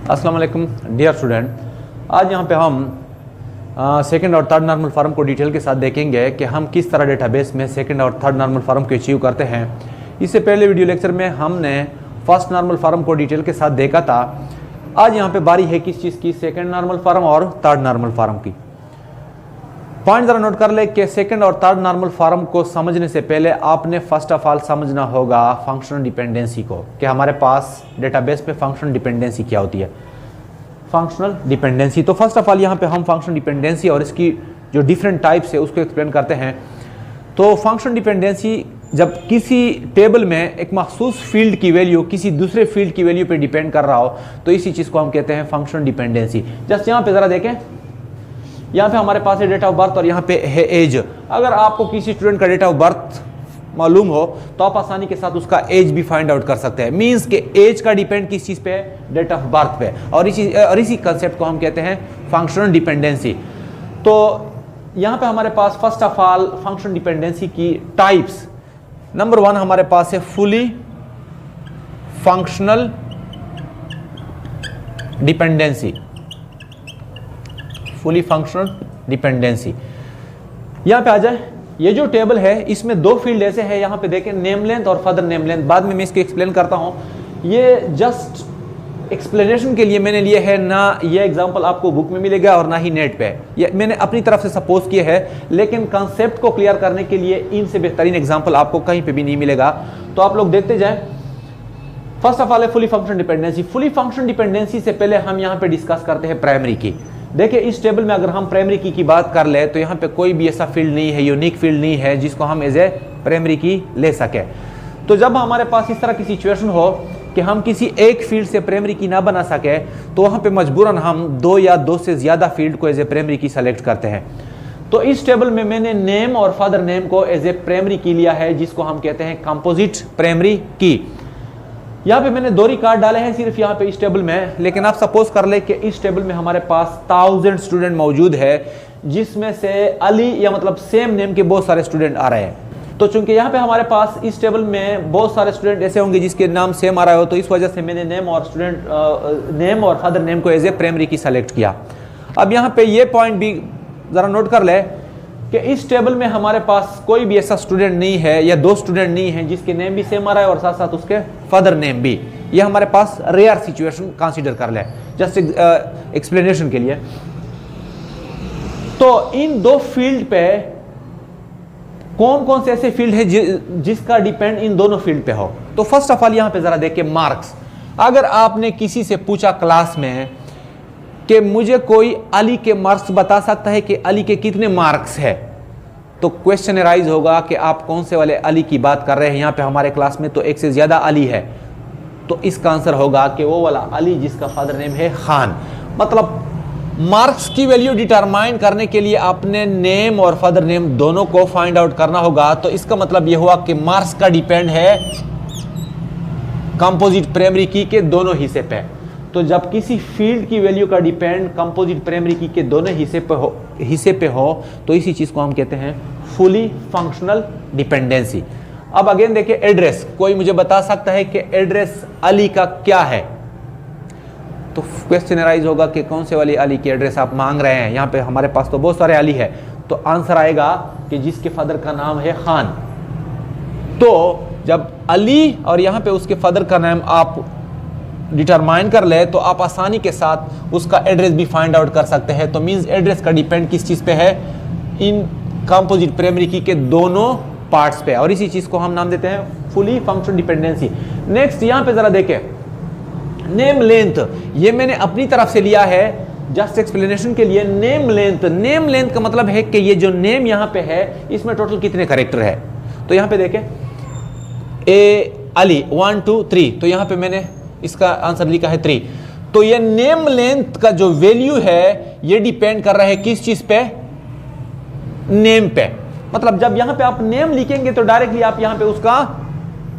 अस्सलाम वालेकुम dear student, आज यहाँ पे हम सेकंड और थर्ड नॉर्मल फॉर्म को डिटेल के साथ देखेंगे कि हम किस तरह डेटाबेस में सेकंड और थर्ड नॉर्मल फॉर्म को अचीव करते हैं। इससे पहले वीडियो लेक्चर में हमने फर्स्ट नॉर्मल फॉर्म को डिटेल के साथ देखा था। आज यहाँ पे बारी है किस चीज़ की, सेकंड नॉर्मल फॉर्म और थर्ड नॉर्मल फॉर्म की। पॉइंट ज़रा नोट कर ले कि सेकंड और थर्ड नॉर्मल फॉर्म को समझने से पहले आपने फर्स्ट ऑफ ऑल समझना होगा फंक्शनल डिपेंडेंसी को, कि हमारे पास डेटाबेस पे फंक्शनल डिपेंडेंसी क्या होती है। फंक्शनल डिपेंडेंसी, तो फर्स्ट ऑफ ऑल यहाँ पे हम फंक्शनल डिपेंडेंसी और इसकी जो डिफरेंट टाइप्स है उसको एक्सप्लेन करते हैं। तो फंक्शनल डिपेंडेंसी, जब किसी टेबल में एक मखसूस फील्ड की वैल्यू किसी दूसरे फील्ड की वैल्यू पे डिपेंड कर रहा हो तो इसी चीज़ को हम कहते हैं फंक्शनल डिपेंडेंसी। जस्ट यहाँ पे ज़रा देखें, यहाँ पे हमारे पास है डेट ऑफ बर्थ और यहाँ पे है एज। अगर आपको किसी स्टूडेंट का डेट ऑफ बर्थ मालूम हो तो आप आसानी के साथ उसका एज भी फाइंड आउट कर सकते हैं। मींस के एज का डिपेंड किस चीज़ पे है, डेट ऑफ बर्थ पे। और इसी कंसेप्ट को हम कहते हैं फंक्शनल डिपेंडेंसी। तो यहाँ पे हमारे पास first of all functional dependency की टाइप्स, नंबर 1 हमारे पास है fully functional dependency. Fully functional dependency, यहां पे आ जाए। ये जो टेबल है इसमें दो फील्ड ऐसे हैं, यहां पे देखें, नेम लेंथ और फादर नेम लेंथ। बाद में मैं इसको एक्सप्लेन करता हूं। ये जस्ट एक्सप्लेनेशन के लिए मैंने लिए है, ना ये एग्जांपल आपको बुक में मिलेगा और ना ही नेट पे। ये मैंने अपनी तरफ से सपोज किए है, लेकिन कंसेप्ट को क्लियर करने के लिए इनसे बेहतरीन एग्जांपल आपको कहीं पे भी नहीं मिलेगा। तो आप लोग देखते जाएं। फर्स्ट ऑफ ऑल है fully functional dependency. Fully functional dependency से पहले हम यहाँ पे डिस्कस करते हैं प्राइमरी की। देखिए, इस टेबल में अगर हम प्राइमरी की बात कर ले तो यहाँ पे कोई भी ऐसा फील्ड नहीं है, यूनिक फील्ड नहीं है जिसको हम एज ए प्राइमरी की ले सके। तो जब हमारे पास इस तरह की सिचुएशन हो कि हम किसी एक फील्ड से प्राइमरी की ना बना सके तो वहाँ पे मजबूरन हम दो या दो से ज़्यादा फील्ड को एज ए प्राइमरी की सेलेक्ट करते हैं। तो इस टेबल में मैंने नेम और फादर नेम को एज ए प्राइमरी की लिया है, जिसको हम कहते हैं कंपोजिट प्राइमरी की। यहाँ पे मैंने दो रिकॉर्ड डाले हैं सिर्फ यहाँ पे इस टेबल में, लेकिन आप सपोज कर ले कि इस टेबल में हमारे पास 1000 स्टूडेंट मौजूद है, जिसमें से अली या मतलब सेम नेम के बहुत सारे स्टूडेंट आ रहे हैं। तो चूंकि यहाँ पे हमारे पास इस टेबल में बहुत सारे स्टूडेंट ऐसे होंगे जिसके नाम सेम आ रहा हो, तो इस वजह से मैंने नेम और फादर नेम को एज ए प्राइमरी की सेलेक्ट किया। अब यहाँ पे ये पॉइंट भी जरा नोट कर ले कि इस टेबल में हमारे पास कोई भी ऐसा स्टूडेंट नहीं है या दो स्टूडेंट नहीं है जिसके नेम भी सेम आ रहा है और साथ साथ उसके फादर नेम भी। ये हमारे पास रेयर सिचुएशन कंसीडर कर ले जस्ट एक्सप्लेनेशन के लिए। तो इन दो फील्ड पे कौन कौन से ऐसे फील्ड है जिसका डिपेंड इन दोनों फील्ड पे हो। तो फर्स्ट ऑफ ऑल यहाँ पे जरा देखिए मार्क्स। अगर आपने किसी से पूछा क्लास में कि मुझे कोई अली के मार्क्स बता सकता है कि अली के कितने मार्क्स है, तो क्वेश्चन राइज होगा कि आप कौन से वाले अली की बात कर रहे हैं। यहाँ पे हमारे क्लास में तो एक से ज़्यादा अली है, तो इसका आंसर होगा कि वो वाला अली जिसका फादर नेम है खान। मतलब मार्क्स की वैल्यू डिटरमाइन करने के लिए आपने नेम और फादर नेम दोनों को फाइंड आउट करना होगा। तो इसका मतलब ये हुआ कि मार्क्स का डिपेंड है कंपोजिट प्राइमरी की के दोनों हिस्से पे। तो जब किसी फील्ड की वैल्यू का डिपेंड कंपोजिट प्राइमरी की के दोनों हिस्से पे हो तो इसी चीज को हम कहते हैं फुली फंक्शनल डिपेंडेंसी। अब अगेन देखिए, एड्रेस। कोई मुझे बता सकता है कि एड्रेस अली का क्या है, तो क्वेश्चन राइज होगा कि कौन से वाली अली की एड्रेस आप मांग रहे हैं। यहाँ पे हमारे पास तो बहुत सारे अली है, तो आंसर आएगा कि जिसके फादर का नाम है खान। तो जब अली और यहाँ पे उसके फादर का नाम आप डिटरमाइन कर ले तो आप आसानी के साथ उसका एड्रेस भी फाइंड आउट कर सकते हैं। तो मींस एड्रेस का डिपेंड किस चीज़ पे है, इन कंपोजिट प्राइमरी की के दोनों पार्ट्स पे, और इसी चीज़ को हम नाम देते हैं फुली फंक्शनल डिपेंडेंसी। नेक्स्ट यहाँ पे ज़रा देखें, नेम लेंथ। ये मैंने अपनी तरफ से लिया है जस्ट एक्सप्लेनेशन के लिए। नेम लेंथ, नेम लेंथ का मतलब है कि ये जो नेम यहाँ पे है इसमें टोटल कितने करेक्टर है। तो यहाँ पे देखें, ए अली 1 2 3, तो यहाँ पे मैंने इसका आंसर लिखा है 3। तो ये नेम लेंथ का जो वैल्यू है ये डिपेंड कर रहा है किस चीज पे, नेम पे। मतलब जब यहां पे आप नेम लिखेंगे तो डायरेक्टली आप यहां पे उसका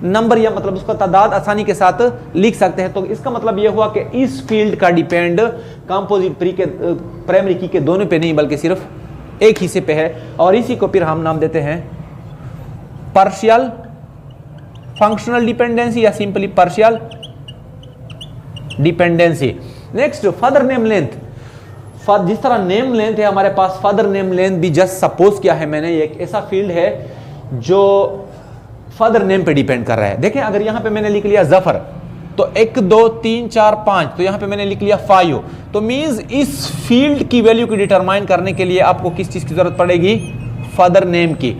नंबर या मतलब उसका तादाद आसानी के साथ लिख सकते हैं। तो इसका मतलब यह हुआ कि इस फील्ड का डिपेंड कंपोजिट प्राइमरी की के दोनों पे नहीं बल्कि सिर्फ एक हिस्से पे है, और इसी को फिर हम नाम देते हैं पार्शियल फंक्शनल डिपेंडेंसी या simply partial dependency. Next father name length, जिस तरह नेम लेंथ है हमारे पास, फादर नेम लेंथ भी जस्ट सपोज किया है मैंने, एक ऐसा फील्ड है जो फादर नेम पे डिपेंड कर रहा है। देखें अगर यहां पे मैंने लिख लिया जफर, तो 1 2 3 4 5, तो यहां पे मैंने लिख लिया 5, तो मींस इस फील्ड की वैल्यू को डिटरमाइन करने के लिए आपको किस चीज की जरूरत पड़ेगी, फादर नेम की।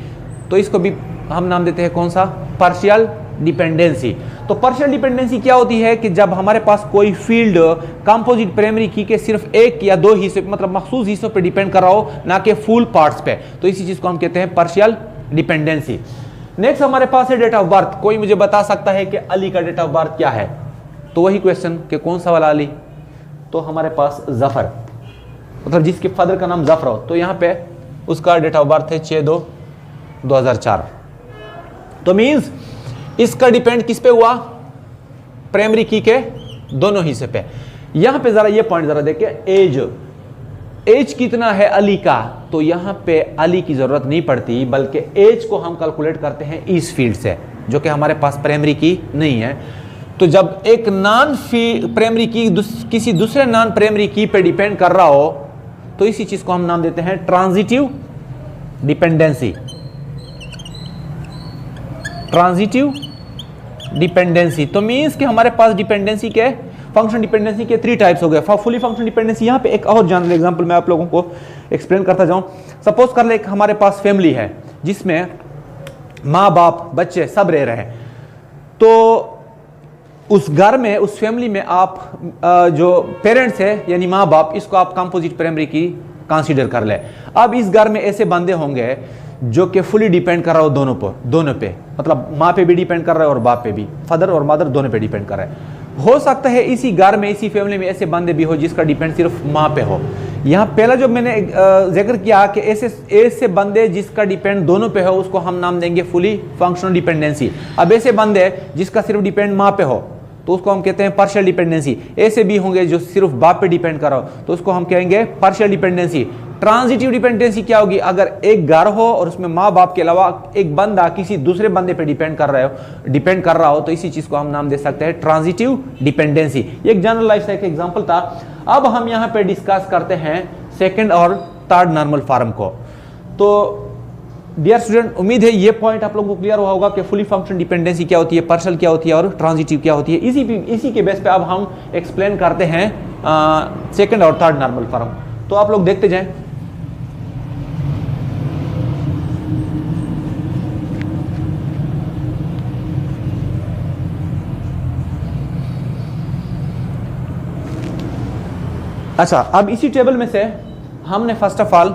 तो इसको भी हम नाम देते हैं कौन सा, पार्शियल डिपेंडेंसी। तो पार्शियल डिपेंडेंसी क्या होती है कि जब हमारे पास कोई फील्ड कंपोजिट प्राइमरी की के सिर्फ एक या दो हिस्से मतलब मखसूस हिस्सों पे डिपेंड कर रहा हो, ना कि फुल पार्ट्स पे, तो इसी चीज को हम कहते हैं पार्शियल डिपेंडेंसी। नेक्स्ट हमारे पास है डेट ऑफ बर्थ। कोई मुझे बता सकता है कि अली का डेट ऑफ बर्थ क्या है, तो वही क्वेश्चन कि कौन सा वाला अली, तो हमारे पास जफर, मतलब जिसके फादर का नाम जफर हो, तो यहां पे उसका डेट ऑफ बर्थ है 6/2/2004। तो मींस इसका डिपेंड किस पे हुआ, प्राइमरी की के दोनों हिस्से पे। यहां पे जरा ये पॉइंट जरा देखिए, एज कितना है अली का, तो यहां पे अली की जरूरत नहीं पड़ती, बल्कि एज को हम कैलकुलेट करते हैं इस फील्ड से, जो कि हमारे पास प्राइमरी की नहीं है। तो जब एक नॉन प्राइमरी की किसी दूसरे नॉन प्राइमरी की पे डिपेंड कर रहा हो, तो इसी चीज को हम नाम देते हैं ट्रांजिटिव डिपेंडेंसी। ट्रांजिटिव डिपेंडेंसी, तो मींस कि हमारे पास डिपेंडेंसी के, फंक्शन डिपेंडेंसी के 3 टाइप्स हो गए। फुली फंक्शन डिपेंडेंसी, यहां पे एक और जनरल एग्जांपल मैं आप लोगों को एक्सप्लेन करता जाऊं। सपोज कर ले हमारे पास फैमिली है जिसमें माँ बाप बच्चे सब रह रहे हैं, तो उस घर में, उस फैमिली में आप जो पेरेंट्स है यानी माँ बाप, इसको आप कंपोजिट प्राइमरी की कंसीडर कर ले। अब इस घर में ऐसे बंदे होंगे जो कि फुली डिपेंड कर रहा हो दोनों पे, मतलब माँ पे भी डिपेंड कर रहा है और बाप पे भी, फादर और मदर दोनों पे डिपेंड कर रहा है। हो सकता है इसी घर में, इसी फैमिली में ऐसे बंदे भी हो जिसका डिपेंड सिर्फ माँ पे हो। यहाँ पहला जो मैंने जिक्र किया कि ऐसे बंदे जिसका डिपेंड दोनों पे हो, उसको हम नाम देंगे फुली फंक्शनल डिपेंडेंसी। अब ऐसे बंदे जिसका सिर्फ डिपेंड माँ पे हो, तो उसको हम कहते हैं पार्शियल डिपेंडेंसी। ऐसे भी होंगे जो सिर्फ बाप पे डिपेंड कर रहा हो, तो उसको हम कहेंगे पार्शियल डिपेंडेंसी। ट्रांजिटिव डिपेंडेंसी क्या होगी, अगर एक घर हो और उसमें माँ बाप के अलावा एक बंदा किसी दूसरे बंदे पे डिपेंड कर रहा हो, तो इसी चीज को हम नाम दे सकते हैं ट्रांजिटिव डिपेंडेंसी। एक जनरल लाइफ का एग्जांपल था। अब हम यहाँ पे डिस्कस करते हैं सेकंड और थर्ड नॉर्मल फॉर्म को। तो डियर स्टूडेंट, उम्मीद है ये पॉइंट आप लोगों को क्लियर हुआ होगा कि फुली फंक्शन डिपेंडेंसी क्या होती है, पार्शियल क्या होती है और ट्रांजिटिव क्या होती है। इसी के बेस पे अब हम एक्सप्लेन करते हैं सेकंड और थर्ड नॉर्मल फॉर्म। तो आप लोग देखते जाएं। अच्छा, अब इसी टेबल में से हमने फर्स्ट ऑफ ऑल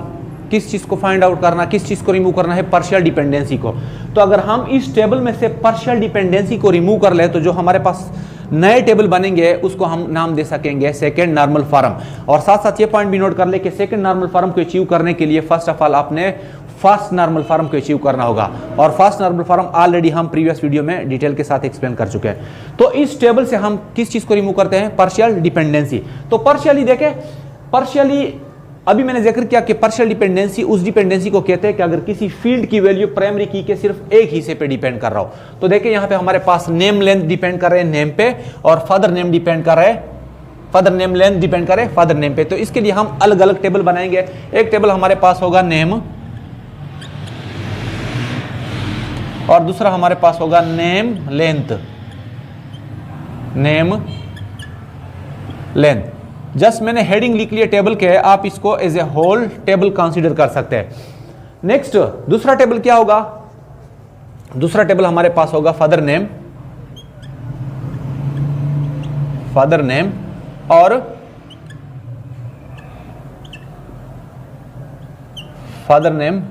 किस चीज को फाइंड आउट करना, किस चीज को रिमूव करना है, पार्शियल डिपेंडेंसी को। तो अगर हम इस टेबल में से पार्शियल डिपेंडेंसी को रिमूव कर ले, तो जो हमारे पास नए टेबल बनेंगे उसको हम नाम दे सकेंगे सेकंड नॉर्मल फॉर्म। और साथ साथ ये पॉइंट भी नोट कर ले कि सेकंड नॉर्मल फॉर्म को अचीव करने के लिए फर्स्ट ऑफ ऑल आपने फर्स्ट नॉर्मल फॉर्म को अचीव करना होगा, और फर्स्ट नॉर्मल फॉर्म ऑलरेडी हम प्रीवियस वीडियो में डिटेल के साथ एक्सप्लेन कर चुके हैं। तो इस टेबल से हम किस चीज को रिमूव करते हैं, पार्शियल डिपेंडेंसी। तो पार्शियली देखें, पार्शियली अभी मैंने जिक्र किया कि पार्शियल डिपेंडेंसी उस डिपेंडेंसी को कहते हैं कि अगर किसी फील्ड की वैल्यू प्राइमरी की के सिर्फ एक हिस्से पे डिपेंड कर रहा हो। तो देखिए यहां पे हमारे पास नेम लेंथ डिपेंड कर रहे हैं नेम पे, और फादर नेम डिपेंड कर रहे हैं, फादर नेम लेंथ डिपेंड कर रहे हैं फादर नेम पे। तो इसके लिए हम अलग अलग टेबल बनाएंगे। एक टेबल हमारे पास होगा नेम, और दूसरा हमारे पास होगा name length. Name length, just मैंने हेडिंग लिख लिया टेबल के, आप इसको as a whole table consider कर सकते हैं। नेक्स्ट दूसरा टेबल क्या होगा, दूसरा टेबल हमारे पास होगा फादर नेम, फादर नेम और फादर नेम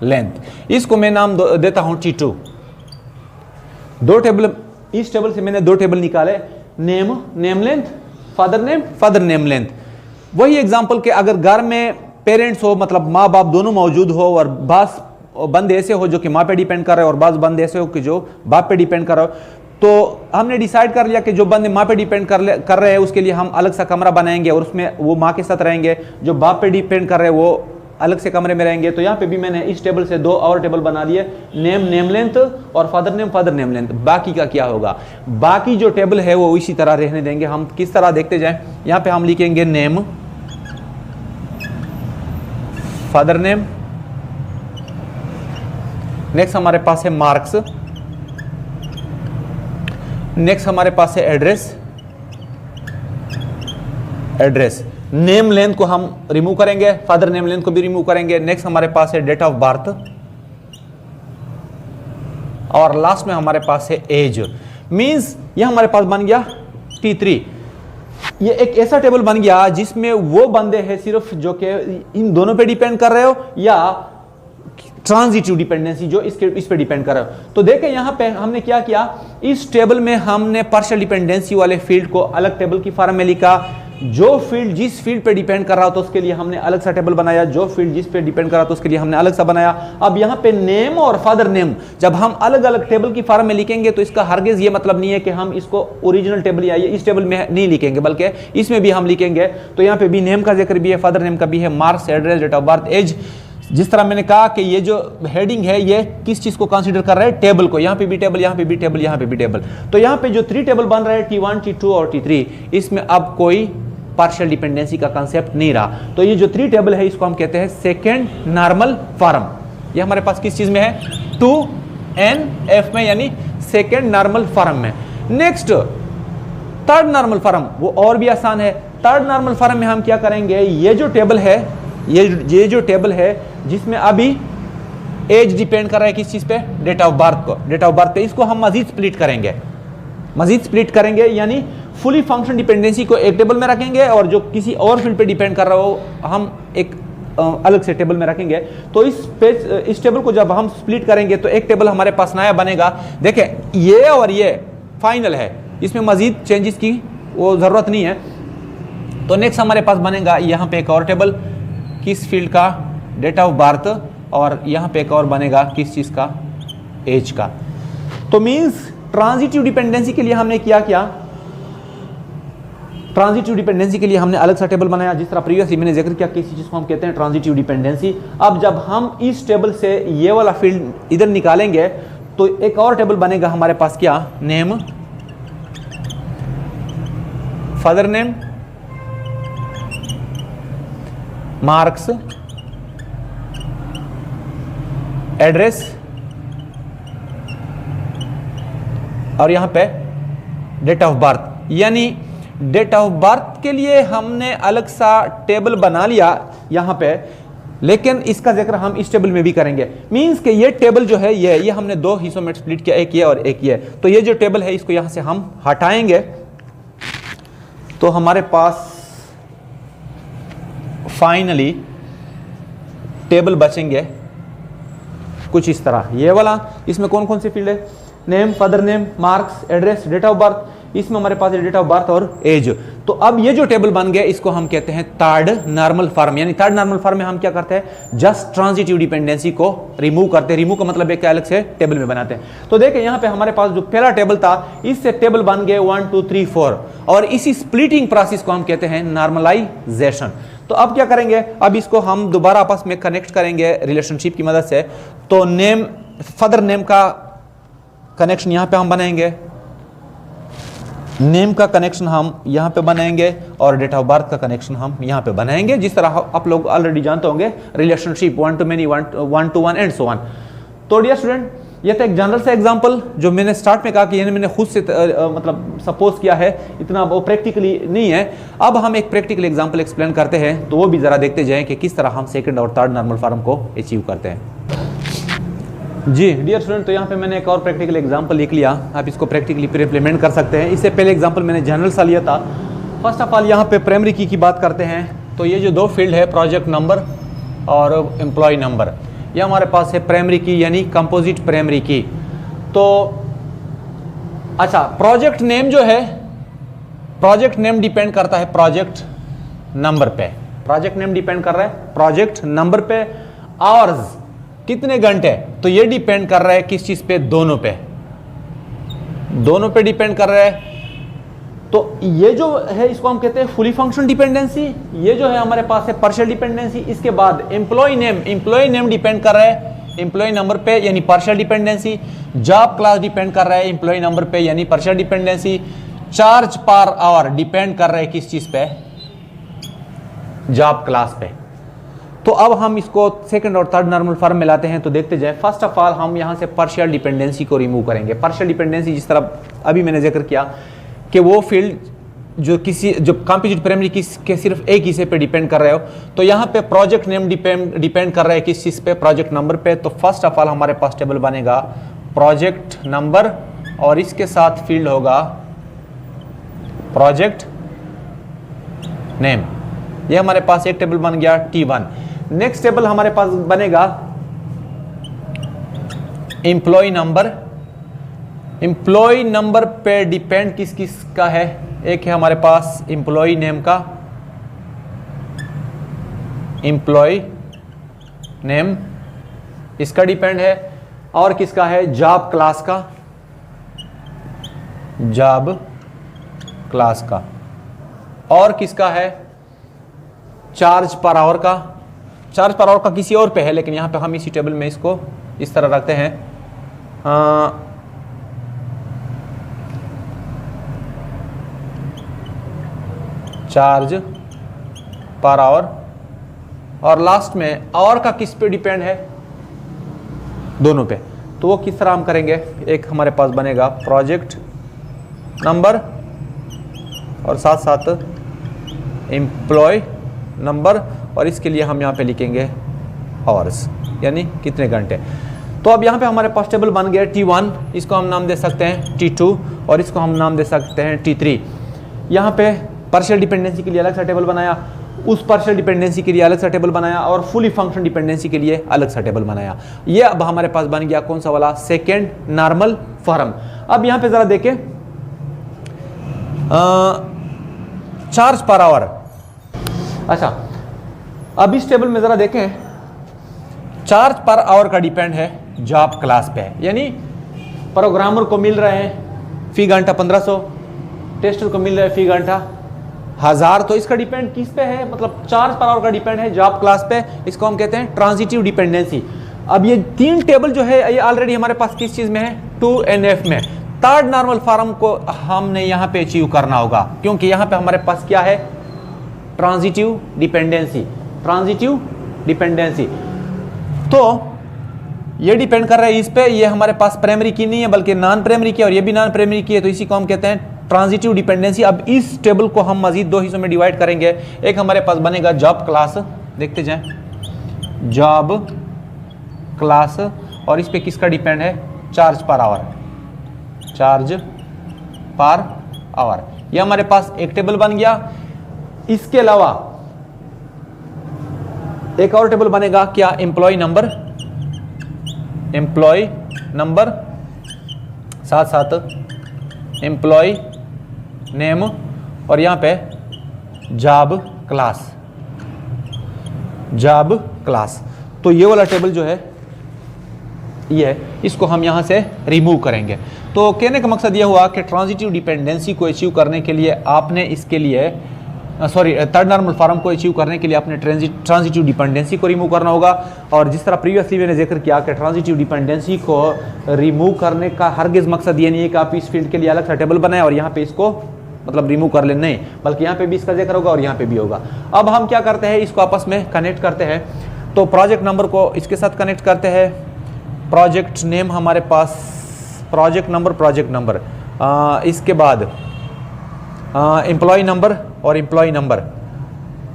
लेंथ। इसको मैं नाम देता हूं T2। दो टेबल, इस टेबल से मैंने दो टेबल निकाले, name, name length, father name length. वही एग्जांपल के अगर घर में पेरेंट्स हो, मतलब माँ बाप दोनों मौजूद हो, और बास बंदे ऐसे हो जो कि माँ पे डिपेंड कर रहे हो और बास बंदे ऐसे हो कि जो बाप पे डिपेंड कर रहे हो, तो हमने डिसाइड कर लिया कि जो बंदे माँ पे डिपेंड कर रहे हैं उसके लिए हम अलग सा कमरा बनाएंगे और उसमें वो माँ के साथ रहेंगे, जो बाप पे डिपेंड कर रहे हैं वो अलग से कमरे में रहेंगे। तो यहाँ पे भी मैंने इस टेबल से 2 और टेबल बना लिए, नेम नेम लेंथ और फादर नेम लेंथ। बाकी का क्या होगा, बाकी जो टेबल है वो इसी तरह रहने देंगे। हम किस तरह देखते जाएं, यहाँ पे हम लिखेंगे नेम, फादर नेम, नेक्स्ट हमारे पास है मार्क्स, नेक्स्ट हमारे पास है एड्रेस। नेम लेंथ को हम रिमूव करेंगे, फादर नेम लेंथ को भी रिमूव करेंगे। नेक्स्ट हमारे पास है डेट ऑफ बर्थ और लास्ट में हमारे पास है एज। मींस ये हमारे पास बन गया T3। ये एक ऐसा टेबल बन गया जिसमें वो बंदे हैं सिर्फ जो कि इन दोनों पे डिपेंड कर रहे हो या ट्रांजिटिव डिपेंडेंसी जो इस पे डिपेंड कर रहे हो। तो देखें यहां पे हमने क्या किया, इस टेबल में हमने पार्शियल डिपेंडेंसी वाले फील्ड को अलग टेबल की फॉर्म में लिखा। जो फील्ड जिस फील्ड पे डिपेंड कर रहा था उसके लिए हमने अलग सा टेबल बनाया, जो फील्ड जिस पे डिपेंड कर रहा था उसके लिए हमने अलग सा बनाया। अब यहाँ पे नेम और फादर नेम जब हम अलग अलग टेबल की फॉर्म में लिखेंगे तो इसका हरगिज ये मतलब नहीं है कि हम इसको ओरिजिनल टेबल या इस टेबल में नहीं लिखेंगे, बल्कि इसमें भी हम लिखेंगे। तो यहाँ पे भी नेम का जिक्र भी है, फादर नेम का भी है, marks, address, date of birth, age. जिस तरह मैंने कहा कि ये जो हेडिंग है ये किस चीज को कंसीडर कर रहा है, टेबल को। यहाँ पे भी टेबल, यहाँ पे भी टेबल, यहाँ पे भी टेबल। तो यहाँ पे जो 3 टेबल बन रहे हैं T1, T2 और T3, इसमें अब कोई पार्शियल डिपेंडेंसी का कंसेप्ट नहीं रहा। तो ये जो 3 टेबल है इसको हम कहते हैं सेकेंड नॉर्मल फॉर्म। ये हमारे पास किस चीज में है, 2NF में, यानी सेकेंड नॉर्मल फॉर्म में। नेक्स्ट थर्ड नॉर्मल फॉर्म, वो और भी आसान है। थर्ड नॉर्मल फॉर्म में हम क्या करेंगे, ये जो टेबल है, ये जो टेबल है जिसमें अभी एज डिपेंड कर रहा है किस चीज पे, डेट ऑफ बर्थ को, डेट ऑफ बर्थ पे, इसको हम मजीद स्प्लिट करेंगे, यानी फुली फंक्शन डिपेंडेंसी को एक टेबल में रखेंगे और जो किसी और फील्ड पे डिपेंड कर रहा हो हम एक अलग से टेबल में रखेंगे। तो इस टेबल को जब हम स्प्लिट करेंगे तो एक टेबल हमारे पास नया बनेगा। देखें ये और ये फाइनल है, इसमें मजीद चेंजेस की वो जरूरत नहीं है। तो नेक्स्ट हमारे पास बनेगा यहाँ पे एक और टेबल, किस फील्ड का, डेट ऑफ बर्थ, और यहाँ पे एक और बनेगा किस चीज का, एज का। तो मींस ट्रांजिटिव डिपेंडेंसी के लिए हमने क्या, ट्रांजिटिव डिपेंडेंसी के लिए हमने अलग सा टेबल बनाया। जिस तरह प्रीवियसली मैंने जिक्र किया किसी चीज को हम कहते हैं ट्रांजिटिव डिपेंडेंसी। अब जब हम इस टेबल से ये वाला फील्ड इधर निकालेंगे तो एक और टेबल बनेगा हमारे पास, क्या, name, father name, marks, address, और यहां पे डेट ऑफ बर्थ। यानी डेट ऑफ बर्थ के लिए हमने अलग सा टेबल बना लिया यहां पे, लेकिन इसका जिक्र हम इस टेबल में भी करेंगे। मींस कि ये टेबल जो है ये हमने 2 हिस्सों में स्प्लिट किया, एक ये और एक ये। तो ये जो टेबल है इसको यहां से हम हटाएंगे तो हमारे पास फाइनली टेबल बचेंगे कुछ इस तरह, ये वाला। इसमें कौन कौन सी फील्ड है, name, father name, marks, address, date of birth. इसमें हमारे पास डेट ऑफ बर्थ और एज। तो अब ये जो टेबल बन गया इसको हम कहते हैं थर्ड नॉर्मल फॉर्म। यानी थर्ड नॉर्मल फॉर्म में हम क्या करते हैं, जस्ट ट्रांजिटिव डिपेंडेंसी को रिमूव करते हैं। रिमूव का मतलब एक अलग से टेबल में बनाते हैं। तो देखिए यहाँ पे हमारे पास जो पहला टेबल था इससे टेबल बन गए 1 2 3 4, और इसी स्प्लिटिंग प्रोसेस को हम कहते हैं नॉर्मलाइजेशन। तो अब क्या करेंगे, अब इसको हम दोबारा आपस में कनेक्ट करेंगे रिलेशनशिप की मदद से। तो नेम, फादर नेम का कनेक्शन यहां पे हम बनाएंगे, नेम का कनेक्शन हम यहां पे बनाएंगे, और डेट ऑफ बर्थ का कनेक्शन हम यहां पे बनाएंगे। जिस तरह आप लोग ऑलरेडी जानते होंगे relationship 1 to many, 1 to 1 and so on. तो डियर स्टूडेंट, ये था एक जनरल सा एग्जांपल जो मैंने स्टार्ट में कहा कि यानी मैंने खुद से मतलब सपोज किया है, इतना वो प्रैक्टिकली नहीं है। अब हम एक प्रैक्टिकल एग्जांपल एक्सप्लेन करते हैं, तो वो भी जरा देखते जाएं कि किस तरह हम सेकंड और थर्ड नॉर्मल फॉर्म को अचीव करते हैं। जी डियर स्टूडेंट, तो यहाँ पे मैंने एक और प्रैक्टिकल एग्जांपल लिख लिया, आप इसको प्रैक्टिकली फिर इंप्लीमेंट कर सकते हैं। इससे पहले एग्जांपल मैंने जनरल सा लिया था। फर्स्ट ऑफ ऑल यहाँ पे प्राइमरी की बात करते हैं। तो ये जो 2 फील्ड है, प्रोजेक्ट नंबर और एम्प्लॉय नंबर, ये हमारे पास है प्राइमरी की, यानी कंपोजिट प्राइमरी की। तो अच्छा, प्रोजेक्ट नेम जो है, प्रोजेक्ट नेम डिपेंड करता है प्रोजेक्ट नंबर पे। प्रोजेक्ट नेम डिपेंड कर रहा है प्रोजेक्ट नंबर पे। आवर्स कितने घंटे, तो ये डिपेंड कर रहा है किस चीज पे, दोनों पे डिपेंड कर रहा है। तो ये जो है इसको हम कहते हैं फुली फंक्शनल डिपेंडेंसी, ये जो है हमारे पास है पार्शियल डिपेंडेंसी। इसके बाद एम्प्लॉय नेम डिपेंड कर रहा है एम्प्लॉय नंबर पे यानी partial dependency. Job class depend कर रहा है एम्प्लॉय नंबर पे यानी partial dependency. Charge per hour depend कर रहा है किस चीज पे, जॉब क्लास पे। तो अब हम इसको सेकंड और थर्ड नॉर्मल फॉर्म में लाते हैं, तो देखते जाए। फर्स्ट ऑफ ऑल हम यहां से पार्शियल डिपेंडेंसी को रिमूव करेंगे। पार्शियल डिपेंडेंसी जिस तरह अभी मैंने जिक्र किया कि वो फील्ड जो कंपोजिट प्राइमरी के सिर्फ एक हिस्से पे डिपेंड कर रहे हो, तो यहाँ पे प्रोजेक्ट नेम डिपेंड कर रहा है किस चीज़ पे, प्रोजेक्ट नंबर पे। तो फर्स्ट ऑफ ऑल हमारे पास टेबल बनेगा प्रोजेक्ट नंबर और इसके साथ फील्ड होगा प्रोजेक्ट नेम। ये हमारे पास एक टेबल बन गया T1। नेक्स्ट टेबल हमारे पास बनेगा एम्प्लॉय नंबर। एम्प्लॉय नंबर पे डिपेंड किस किस का है, एक है हमारे पास एम्प्लॉय नेम का, एम्प्लॉय नेम इसका डिपेंड है, और किसका है जॉब क्लास का, जॉब क्लास का, और किसका है चार्ज पर आवर का। चार्ज पर आवर का किसी और पे है, लेकिन यहां पे हम इसी टेबल में इसको इस तरह रखते हैं। चार्ज पर आवर, और लास्ट में आवर का किस पे डिपेंड है, दोनों पे। तो वो किस तरह हम करेंगे, एक हमारे पास बनेगा प्रोजेक्ट नंबर और साथ साथ एम्प्लॉय नंबर, और इसके लिए हम यहाँ पे लिखेंगे आवर्स यानी कितने घंटे। तो अब यहाँ पे हमारे पास टेबल बन गया T1, इसको हम नाम दे सकते हैं T2 और इसको हम नाम दे सकते हैं T3। यहाँ पे पार्शियल डिपेंडेंसी के लिए अलग सा टेबल बनाया, उस पार्शियल डिपेंडेंसी के लिए अलग सा टेबल बनाया, और फुली फंक्शन डिपेंडेंसी के लिए अलग सा टेबल बनाया। ये अब हमारे पास बन गया कौन सा वाला, सेकेंड नॉर्मल फॉर्म। अब यहाँ पे जरा देखें चार्ज पर आवर। अच्छा, अब इस टेबल में जरा देखें, चार्ज पर आवर का डिपेंड है जॉब क्लास पे, यानी प्रोग्रामर को मिल रहे हैं फी घंटा 1500, टेस्टर को मिल रहा है फी घंटा 1000। तो इसका डिपेंड किस पे है, मतलब चार्ज पर आवर का डिपेंड है जॉब क्लास पे। इसको हम कहते हैं ट्रांजिटिव डिपेंडेंसी। अब ये तीन टेबल जो है ये ऑलरेडी हमारे पास किस चीज में है, 2NF में। थर्ड नॉर्मल फॉर्म को हमने यहाँ पे अचीव करना होगा, क्योंकि यहाँ पे हमारे पास क्या है, ट्रांजिटिव डिपेंडेंसी। ट्रांजिटिव डिपेंडेंसी तो ये डिपेंड कर रहा है इस पे, ये हमारे पास प्राइमरी की नहीं है बल्कि नॉन प्राइमरी की, और ये भी नॉन प्राइमरी की है, तो इसी को हम कहते हैं ट्रांजिटिव डिपेंडेंसी। अब इस टेबल को हम मजीद दो हिस्सों में डिवाइड करेंगे। एक हमारे पास बनेगा जॉब क्लास, देखते जाएं, जॉब क्लास, और इस पे किसका डिपेंड है, charge per hour, charge per hour. ये हमारे पास एक टेबल बन गया। इसके अलावा एक और टेबल बनेगा क्या, एम्प्लॉय नंबर, एम्प्लॉय नंबर साथ साथ एम्प्लॉय नेम, और यहां पे जॉब क्लास, जॉब क्लास। तो ये वाला टेबल जो है ये, इसको हम यहां से रिमूव करेंगे। तो कहने का मकसद यह हुआ कि ट्रांजिटिव डिपेंडेंसी को अचीव करने के लिए आपने इसके लिए थर्ड नॉर्मल फॉर्म को अचीव करने के लिए अपने ट्रांजिटिव डिपेंडेंसी को रिमूव करना होगा। और जिस तरह प्रीवियसली मैंने जिक्र किया कि ट्रांजिटिव डिपेंडेंसी को रिमूव करने का हरगिज़ मकसद ये नहीं है कि आप इस फील्ड के लिए अलग सा टेबल बनाएं और यहाँ पे इसको मतलब रिमूव कर लें, नहीं, बल्कि यहाँ पे भी इसका जिक्र होगा और यहाँ पे भी होगा। अब हम क्या करते हैं, इसको आपस में कनेक्ट करते हैं। तो प्रोजेक्ट नंबर को इसके साथ कनेक्ट करते हैं, प्रोजेक्ट नेम हमारे पास प्रोजेक्ट नंबर, इसके बाद एम्प्लॉय नंबर और एम्प्लॉय नंबर,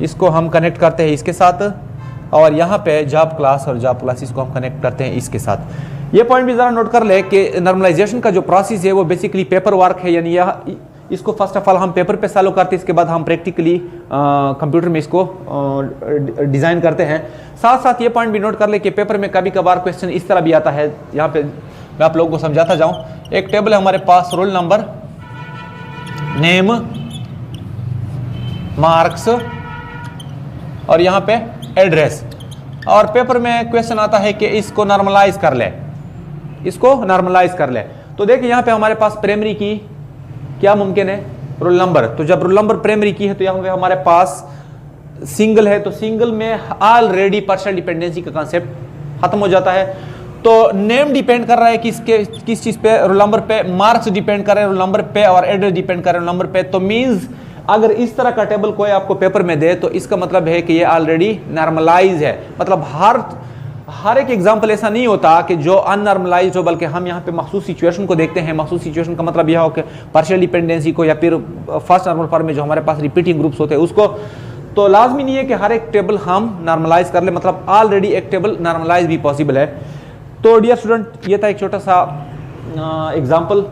इसको हम कनेक्ट करते हैं इसके साथ, और यहाँ पे जॉब क्लास और जॉब क्लास इसको हम कनेक्ट करते हैं इसके साथ। ये पॉइंट भी ज़रा नोट कर ले कि नॉर्मलाइजेशन का जो प्रोसेस है वो बेसिकली पेपर वर्क है, यानी यह इसको फर्स्ट ऑफ ऑल हम पेपर पे सॉल्व करते हैं, इसके बाद हम प्रैक्टिकली कंप्यूटर में इसको डिज़ाइन करते हैं। साथ साथ ये पॉइंट भी नोट कर ले कि पेपर में कभी कभार क्वेश्चन इस तरह भी आता है, यहाँ पे मैं आप लोगों को समझाता जाऊँ। एक टेबल है हमारे पास, रोल नंबर, नेम, मार्क्स, और यहाँ पे एड्रेस, और पेपर में क्वेश्चन आता है कि इसको नॉर्मलाइज कर ले, इसको नॉर्मलाइज कर ले। तो देखिए यहाँ पे हमारे पास प्राइमरी की क्या मुमकिन है, रोल नंबर। तो जब रोल नंबर प्राइमरी की है तो यहाँ पे हमारे पास सिंगल है, तो सिंगल में ऑलरेडी पार्शियल डिपेंडेंसी का कॉन्सेप्ट खत्म हो जाता है। तो नेम डिपेंड कर रहा है किस चीज पे, रोल नंबर पे। मार्क्स डिपेंड कर रहे हैं रोल नंबर पे, और एड्रेस डिपेंड कर रहे हैं रोल नंबर पे। तो मींस अगर इस तरह का टेबल कोई आपको पेपर में दे तो इसका मतलब है कि ये ऑलरेडी नॉर्मलाइज है। मतलब हर एक एग्जाम्पल ऐसा नहीं होता कि जो अननॉर्मलाइज हो, बल्कि हम यहाँ पे मखसूस सिचुएशन को देखते हैं। मखसूस सिचुएशन का मतलब यह हो कि पार्शियल डिपेंडेंसी को, या फिर फर्स्ट नॉर्मल फॉर्म में जो हमारे पास रिपीटिंग ग्रुप्स होते हैं उसको। तो लाजमी नहीं है कि हर एक टेबल हम नॉर्मलाइज कर ले, मतलब ऑलरेडी एक टेबल नॉर्मलाइज भी पॉसिबल है। तो डियर स्टूडेंट, ये था एक छोटा सा एग्जाम्पल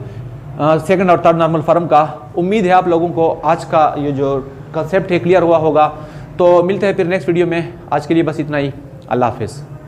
सेकंड और थर्ड नॉर्मल फॉर्म का। उम्मीद है आप लोगों को आज का ये जो कंसेप्ट है क्लियर हुआ होगा। तो मिलते हैं फिर नेक्स्ट वीडियो में। आज के लिए बस इतना ही। अल्लाह हाफिज़।